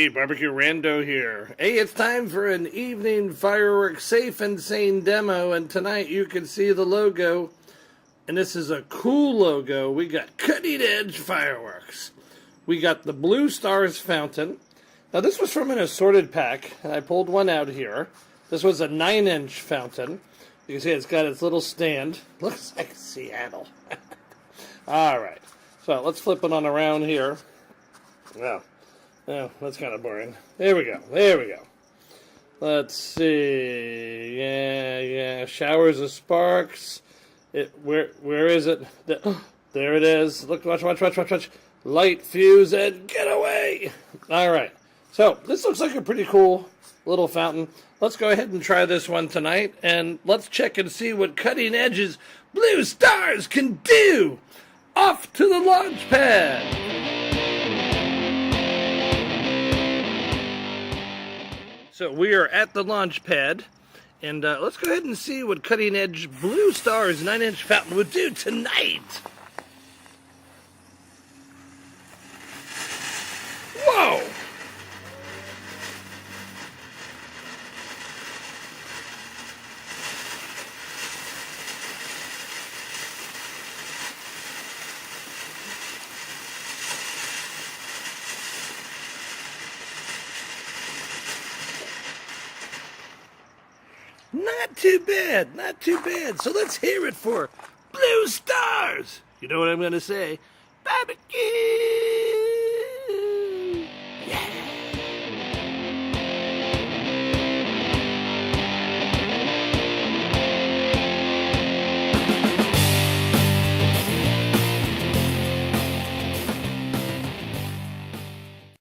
Hey, BBQ Rando here. Hey, it's time for an evening fireworks safe and sane demo, and tonight you can see the logo, and this is a cool logo. We got cutting edge fireworks. We got the Blue Stars fountain. Now this was from an assorted pack, and I pulled one out here. This was a 9-inch fountain. You can see it's got its little stand. Looks like Seattle. Alright, so let's flip it on around here. Well, that's kind of boring. There we go. Let's see. Yeah. Showers of sparks. Where is it? There it is. Look, watch. Light fuse and get away. All right. So this looks like a pretty cool little fountain. Let's go ahead and try this one tonight, and let's check and see what Cutting Edge's Blue Stars can do. Off to the launch pad. So we are at the launch pad, and let's go ahead and see what Cutting Edge Blue Stars 9-inch fountain would do tonight. Whoa! Not too bad. So let's hear it for Blue Stars. You know what I'm going to say? BBQ!